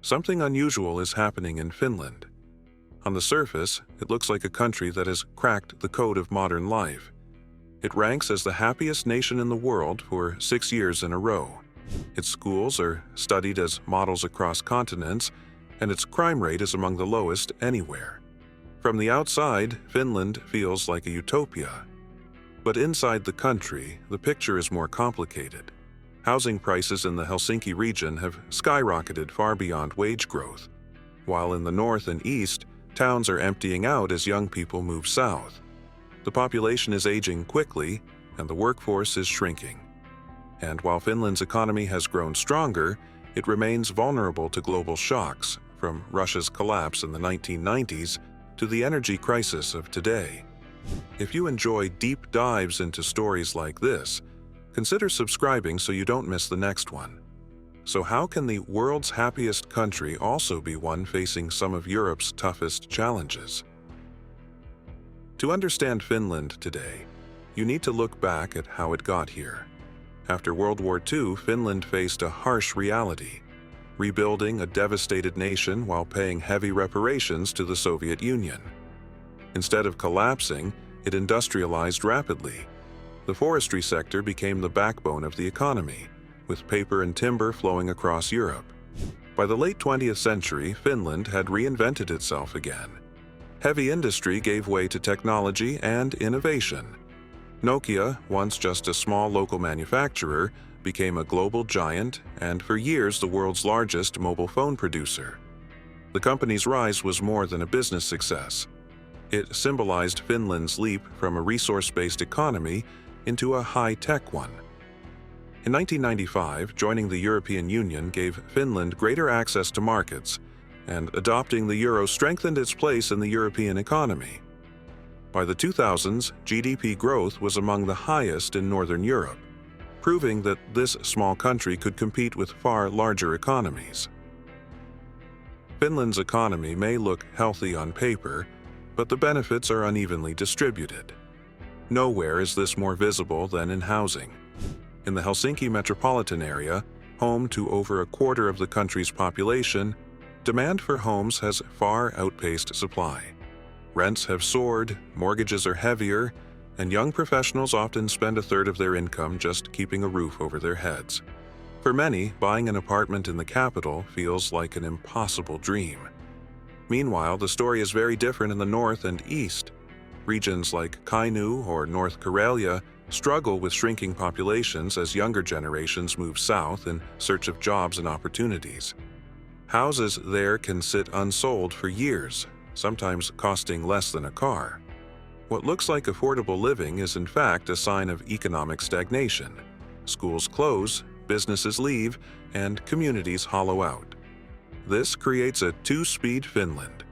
Something unusual is happening in Finland. On the surface, it looks like a country that has cracked the code of modern life. It ranks as the happiest nation in the world for 6 years in a row. Its schools are studied as models across continents, and its crime rate is among the lowest anywhere. From the outside, Finland feels like a utopia. But inside the country, the picture is more complicated. Housing prices in the Helsinki region have skyrocketed far beyond wage growth, while in the north and east, towns are emptying out as young people move south. The population is aging quickly, and the workforce is shrinking. And while Finland's economy has grown stronger, it remains vulnerable to global shocks, from Russia's collapse in the 1990s to the energy crisis of today. If you enjoy deep dives into stories like this, consider subscribing so you don't miss the next one. So how can the world's happiest country also be one facing some of Europe's toughest challenges? To understand Finland today, you need to look back at how it got here. After World War II, Finland faced a harsh reality, rebuilding a devastated nation while paying heavy reparations to the Soviet Union. Instead of collapsing, it industrialized rapidly. The forestry sector became the backbone of the economy, with paper and timber flowing across Europe. By the late 20th century, Finland had reinvented itself again. Heavy industry gave way to technology and innovation. Nokia, once just a small local manufacturer, became a global giant and for years the world's largest mobile phone producer. The company's rise was more than a business success. It symbolized Finland's leap from a resource-based economy into a high-tech one. In 1995, joining the European Union gave Finland greater access to markets, and adopting the euro strengthened its place in the European economy. By the 2000s, GDP growth was among the highest in Northern Europe, proving that this small country could compete with far larger economies. Finland's economy may look healthy on paper, but the benefits are unevenly distributed. Nowhere is this more visible than in housing. In the Helsinki metropolitan area, home to over a quarter of the country's population, demand for homes has far outpaced supply. Rents have soared, mortgages are heavier, and young professionals often spend a third of their income just keeping a roof over their heads. For many, buying an apartment in the capital feels like an impossible dream. Meanwhile, the story is very different in the north and east. Regions like Kainuu or North Karelia struggle with shrinking populations as younger generations move south in search of jobs and opportunities. Houses there can sit unsold for years, sometimes costing less than a car. What looks like affordable living is in fact a sign of economic stagnation. Schools close, businesses leave, and communities hollow out. This creates a two-speed Finland,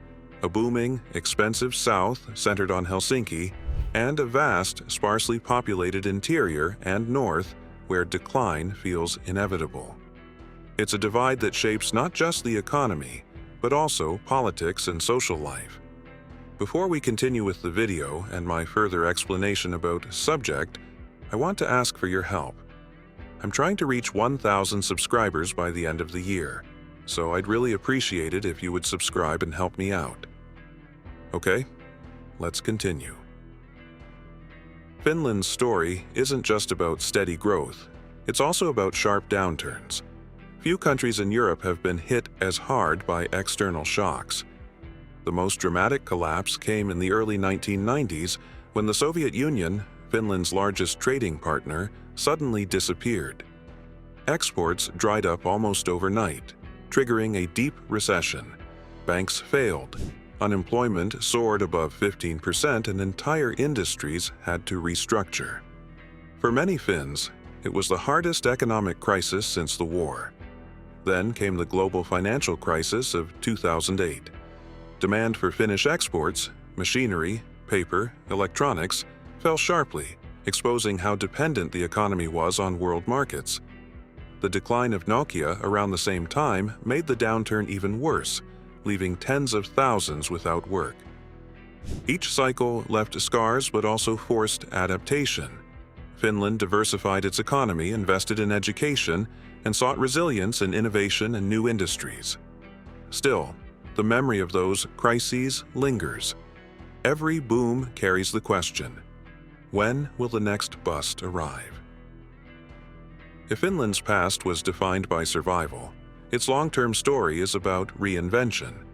a booming, expensive south centered on Helsinki, and a vast, sparsely populated interior and north where decline feels inevitable. It's a divide that shapes not just the economy, but also politics and social life. Before we continue with the video and my further explanation about subject, I want to ask for your help. I'm trying to reach 1,000 subscribers by the end of the year, so I'd really appreciate it if you would subscribe and help me out. Okay, let's continue. Finland's story isn't just about steady growth, it's also about sharp downturns. Few countries in Europe have been hit as hard by external shocks. The most dramatic collapse came in the early 1990s when the Soviet Union, Finland's largest trading partner, suddenly disappeared. Exports dried up almost overnight, triggering a deep recession. Banks failed. Unemployment soared above 15% and entire industries had to restructure. For many Finns, it was the hardest economic crisis since the war. Then came the global financial crisis of 2008. Demand for Finnish exports, machinery, paper, electronics, fell sharply, exposing how dependent the economy was on world markets. The decline of Nokia around the same time made the downturn even worse, leaving tens of thousands without work. Each cycle left scars but also forced adaptation. Finland diversified its economy, invested in education, and sought resilience in innovation and new industries. Still, the memory of those crises lingers. Every boom carries the question, when will the next bust arrive? If Finland's past was defined by survival, its long-term story is about reinvention.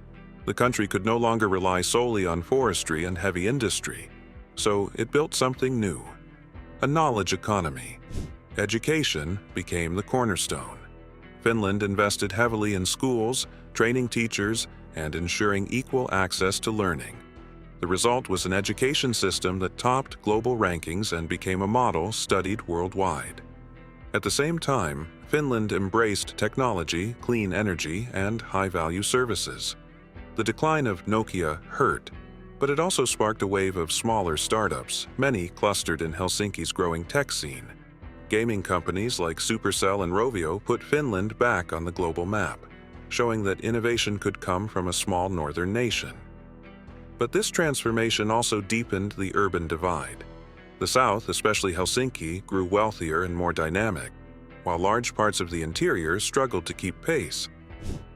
The country could no longer rely solely on forestry and heavy industry, so it built something new, a knowledge economy. Education became the cornerstone. Finland invested heavily in schools, training teachers, and ensuring equal access to learning. The result was an education system that topped global rankings and became a model studied worldwide. At the same time, Finland embraced technology, clean energy, and high-value services. The decline of Nokia hurt, but it also sparked a wave of smaller startups, many clustered in Helsinki's growing tech scene. Gaming companies like Supercell and Rovio put Finland back on the global map, showing that innovation could come from a small northern nation. But this transformation also deepened the urban divide. The south, especially Helsinki, grew wealthier and more dynamic, while large parts of the interior struggled to keep pace.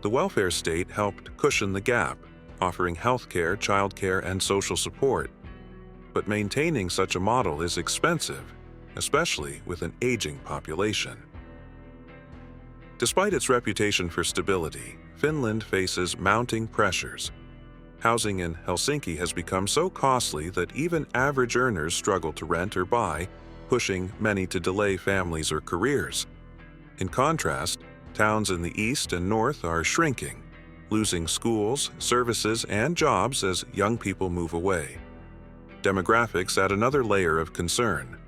The welfare state helped cushion the gap, offering healthcare, childcare, and social support. But maintaining such a model is expensive, especially with an aging population. Despite its reputation for stability, Finland faces mounting pressures. Housing in Helsinki has become so costly that even average earners struggle to rent or buy, pushing many to delay families or careers. In contrast, towns in the east and north are shrinking, losing schools, services, and jobs as young people move away. Demographics add another layer of concern.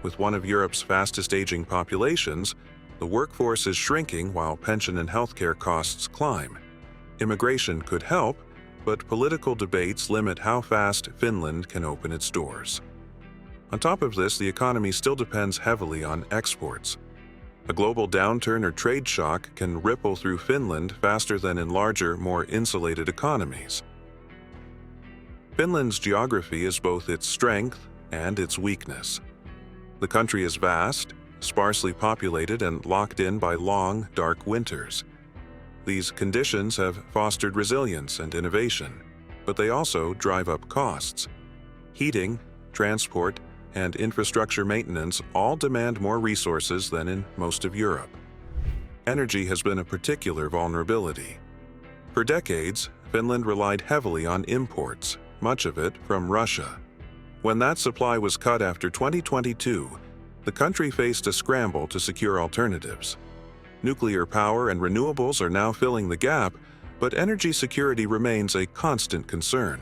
With one of Europe's fastest aging populations, the workforce is shrinking while pension and healthcare costs climb. Immigration could help, but political debates limit how fast Finland can open its doors. On top of this, the economy still depends heavily on exports. A global downturn or trade shock can ripple through Finland faster than in larger, more insulated economies. Finland's geography is both its strength and its weakness. The country is vast, sparsely populated, and locked in by long, dark winters. These conditions have fostered resilience and innovation, but they also drive up costs. Heating, transport, and infrastructure maintenance all demand more resources than in most of Europe. Energy has been a particular vulnerability. For decades, Finland relied heavily on imports, much of it from Russia. When that supply was cut after 2022, the country faced a scramble to secure alternatives. Nuclear power and renewables are now filling the gap, but energy security remains a constant concern.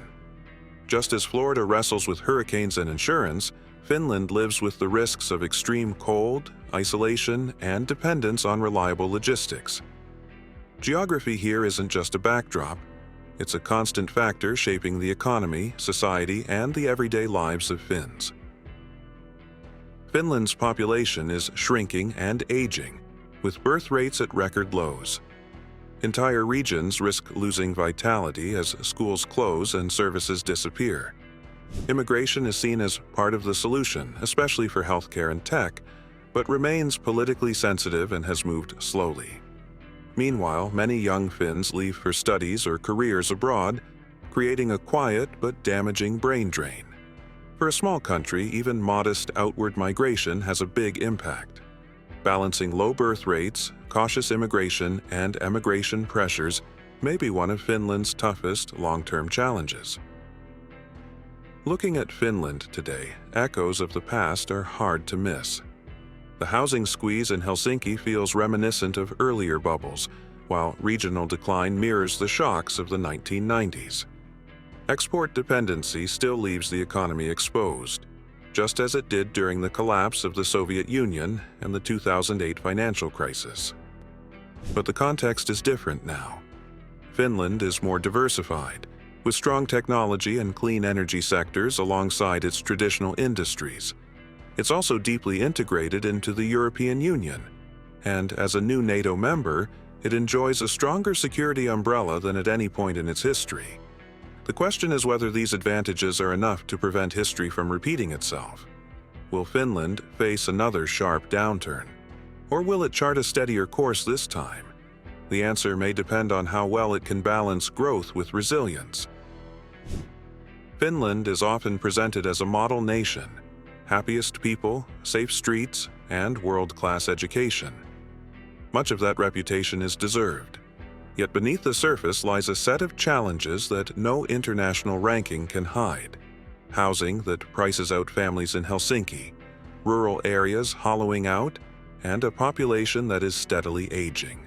Just as Florida wrestles with hurricanes and insurance, Finland lives with the risks of extreme cold, isolation, and dependence on reliable logistics. Geography here isn't just a backdrop. It's a constant factor shaping the economy, society, and the everyday lives of Finns. Finland's population is shrinking and aging, with birth rates at record lows. Entire regions risk losing vitality as schools close and services disappear. Immigration is seen as part of the solution, especially for healthcare and tech, but remains politically sensitive and has moved slowly. Meanwhile, many young Finns leave for studies or careers abroad, creating a quiet but damaging brain drain. For a small country, even modest outward migration has a big impact. Balancing low birth rates, cautious immigration, and emigration pressures may be one of Finland's toughest long-term challenges. Looking at Finland today, echoes of the past are hard to miss. The housing squeeze in Helsinki feels reminiscent of earlier bubbles, while regional decline mirrors the shocks of the 1990s. Export dependency still leaves the economy exposed, just as it did during the collapse of the Soviet Union and the 2008 financial crisis. But the context is different now. Finland is more diversified, with strong technology and clean energy sectors alongside its traditional industries. It's also deeply integrated into the European Union, and as a new NATO member, it enjoys a stronger security umbrella than at any point in its history. The question is whether these advantages are enough to prevent history from repeating itself. Will Finland face another sharp downturn? Or will it chart a steadier course this time? The answer may depend on how well it can balance growth with resilience. Finland is often presented as a model nation: happiest people, safe streets, and world-class education. Much of that reputation is deserved. Yet beneath the surface lies a set of challenges that no international ranking can hide. Housing that prices out families in Helsinki, rural areas hollowing out, and a population that is steadily aging.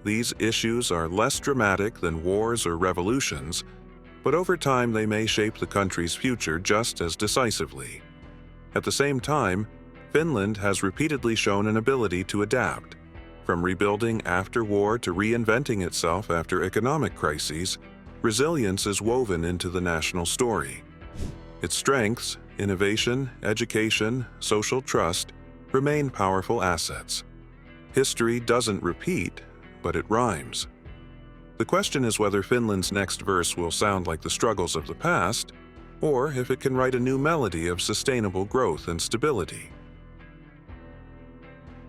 These issues are less dramatic than wars or revolutions, but over time they may shape the country's future just as decisively. At the same time, Finland has repeatedly shown an ability to adapt. From rebuilding after war to reinventing itself after economic crises, resilience is woven into the national story. Its strengths, innovation, education, social trust, remain powerful assets. History doesn't repeat, but it rhymes. The question is whether Finland's next verse will sound like the struggles of the past, or if it can write a new melody of sustainable growth and stability.